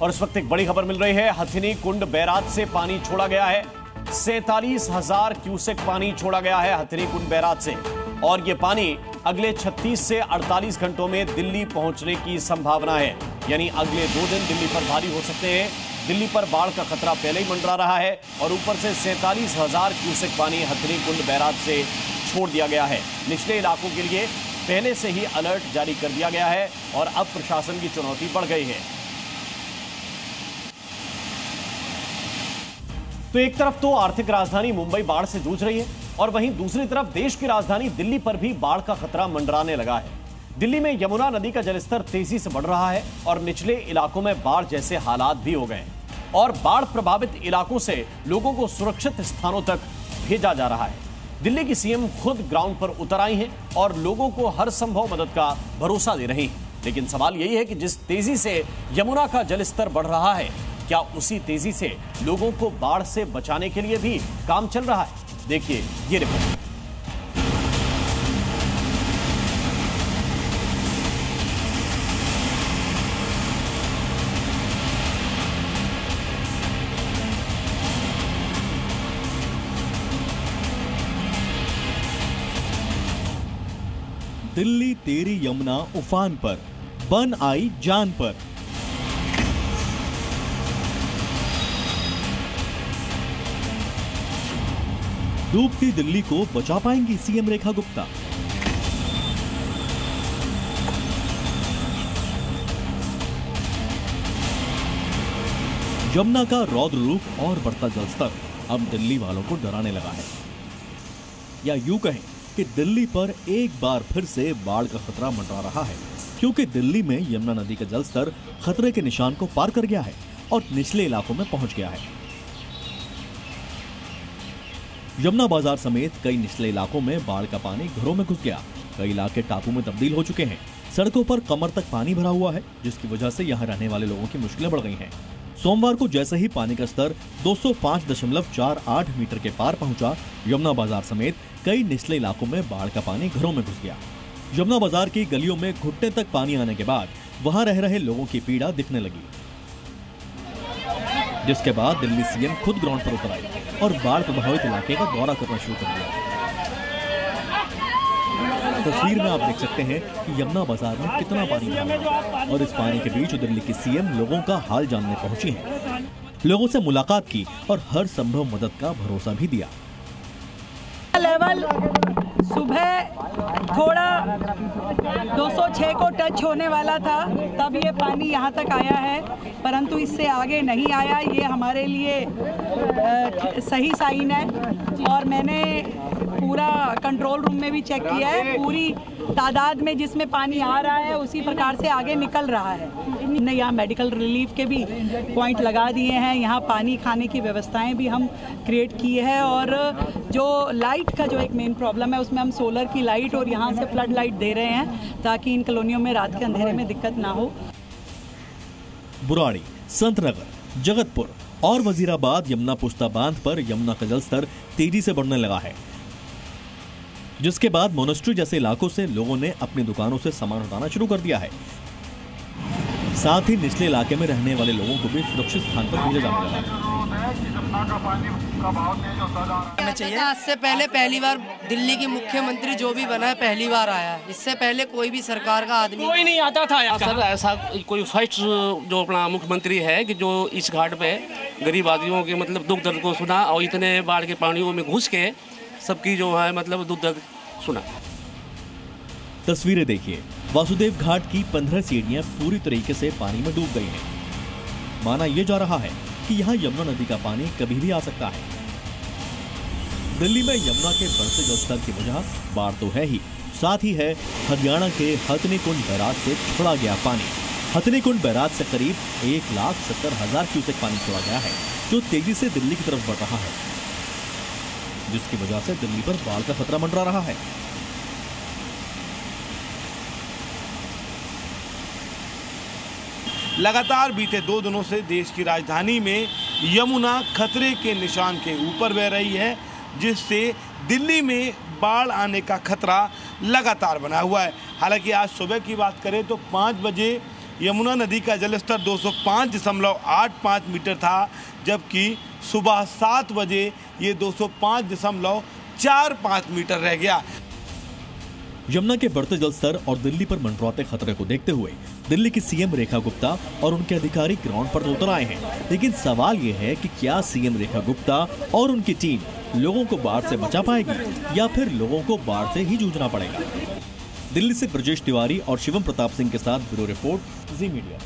और इस वक्त एक बड़ी खबर मिल रही है। हथिनी कुंड बैराज से पानी छोड़ा गया है। 47,000 क्यूसेक पानी छोड़ा गया है हथिनी कुंड बैराज से, और यह पानी अगले 36 से 48 घंटों में दिल्ली पहुंचने की संभावना है। यानी अगले 2 दिन दिल्ली पर भारी हो सकते हैं। दिल्ली पर बाढ़ का खतरा पहले ही मंडरा रहा है और ऊपर से 47,000 क्यूसेक पानी हथिनी कुंड बैराज से छोड़ दिया गया है। निचले इलाकों के लिए पहले से ही अलर्ट जारी कर दिया गया है और अब प्रशासन की चुनौती बढ़ गई है। तो एक तरफ तो आर्थिक राजधानी मुंबई बाढ़ से जूझ रही है और वहीं दूसरी तरफ देश की राजधानी दिल्ली पर भी बाढ़ का खतरा मंडराने लगा है। दिल्ली में यमुना नदी का जलस्तर तेजी से बढ़ रहा है और निचले इलाकों में बाढ़ जैसे हालात भी हो गए और बाढ़ प्रभावित इलाकों से लोगों को सुरक्षित स्थानों तक भेजा जा रहा है। दिल्ली की सीएम खुद ग्राउंड पर उतर आई हैं और लोगों को हर संभव मदद का भरोसा दे रही हैं। लेकिन सवाल यही है कि जिस तेजी से यमुना का जलस्तर बढ़ रहा है, क्या उसी तेजी से लोगों को बाढ़ से बचाने के लिए भी काम चल रहा है? देखिए ये रिपोर्ट। दिल्ली तेरी यमुना उफान पर, बन आई जान पर। डूबती दिल्ली को बचा पाएंगी सीएम रेखा गुप्ता? यमुना का रौद्र रूप और बढ़ता जलस्तर अब दिल्ली वालों को डराने लगा है, या यूं कहें कि दिल्ली पर एक बार फिर से बाढ़ का खतरा मंडरा रहा है, क्योंकि दिल्ली में यमुना नदी का जलस्तर खतरे के निशान को पार कर गया है और निचले इलाकों में पहुंच गया है। यमुना बाजार समेत कई निचले इलाकों में बाढ़ का पानी घरों में घुस गया। कई इलाके टापू में तब्दील हो चुके हैं। सड़कों पर कमर तक पानी भरा हुआ है, जिसकी वजह से यहां रहने वाले लोगों की मुश्किलें बढ़ गई हैं। सोमवार को जैसे ही पानी का स्तर 205.48 मीटर के पार पहुंचा, यमुना बाजार समेत कई निचले इलाकों में बाढ़ का पानी घरों में घुस गया। यमुना बाजार की गलियों में घुटने तक पानी आने के बाद वहां रह रहे लोगों की पीड़ा दिखने लगी, जिसके बाद दिल्ली सीएम खुद ग्राउंड पर उतर आई और बाढ़ प्रभावित इलाके का दौरा करना शुरू कर दिया। तस्वीर में आप देख सकते हैं कि यमुना बाजार में कितना पानी भरा है और इस पानी के बीच दिल्ली की सीएम लोगों का हाल जानने पहुंची हैं। लोगों से मुलाकात की और हर संभव मदद का भरोसा भी दिया। लेवल सुबह थोड़ा 206 को टच होने वाला था, तब ये पानी यहाँ तक आया है, परंतु इससे आगे नहीं आया। ये हमारे लिए सही साइन है और मैंने पूरा कंट्रोल रूम में भी चेक किया है। पूरी तादाद में जिसमें पानी आ रहा है उसी प्रकार से आगे निकल रहा है। हमने यहाँ मेडिकल रिलीफ के भी पॉइंट लगा दिए हैं। यहाँ पानी खाने की व्यवस्थाएं भी हम क्रिएट की है और जो लाइट का जो एक मेन प्रॉब्लम है उसमें हम सोलर की लाइट और यहाँ से फ्लड लाइट दे रहे हैं ताकि इन कॉलोनियों में रात के अंधेरे में दिक्कत ना हो। बुराड़ी, संतनगर, जगतपुर और वजीराबाद यमुना पुस्ता बांध पर यमुना का जलस्तर तेजी से बढ़ने लगा है, जिसके बाद मोनेस्ट्री जैसे इलाकों से लोगों ने अपनी दुकानों से सामान हटाना शुरू कर दिया है। साथ ही निचले इलाके में रहने वाले लोगों को भी सुरक्षित स्थान पर भेजा जाने लगा है। आज से पहले पहली बार दिल्ली की मुख्यमंत्री जो भी बना है पहली बार आया है। इससे पहले कोई भी सरकार का आदमी कोई नहीं आता था। सर ऐसा कोई फर्स्ट जो अपना मुख्यमंत्री है कि जो इस घाट पे गरीब आदमियों के मतलब दुख दर्द को सुना और इतने बाढ़ के पानियों में घुस के सबकी जो है मतलब दुख दर्द सुना। तस्वीरें देखिए, वासुदेव घाट की 15 सीढ़ियां पूरी तरीके से पानी में डूब गई हैं। माना यह जा रहा है कि यहाँ यमुना नदी का पानी कभी भी आ सकता है। दिल्ली में यमुना के बढ़ते जलस्तर की वजह बाढ़ तो है ही, साथ ही है हरियाणा के हथिनी कुंड बैराज से छोड़ा गया पानी। हथिनी कुंड बैराज से करीब 1,70,000 क्यूसेक पानी छोड़ा गया है, जो तेजी से दिल्ली की तरफ बढ़ रहा है, जिसकी वजह से दिल्ली पर बाढ़ का खतरा मंडरा रहा है। लगातार बीते 2 दिनों से देश की राजधानी में यमुना खतरे के निशान के ऊपर बह रही है, जिससे दिल्ली में बाढ़ आने का खतरा लगातार बना हुआ है। हालांकि आज सुबह की बात करें तो 5 बजे यमुना नदी का जलस्तर 205.85 मीटर था, जबकि सुबह 7 बजे ये 205.45 मीटर रह गया। यमुना के बढ़ते जलस्तर और दिल्ली पर मंडराते खतरे को देखते हुए दिल्ली की सीएम रेखा गुप्ता और उनके अधिकारी ग्राउंड पर उतर आए हैं। लेकिन सवाल ये है कि क्या सीएम रेखा गुप्ता और उनकी टीम लोगों को बाढ़ से बचा पाएगी या फिर लोगों को बाढ़ से ही जूझना पड़ेगा। दिल्ली से ब्रजेश तिवारी और शिवम प्रताप सिंह के साथ ब्यूरो रिपोर्ट, जी मीडिया।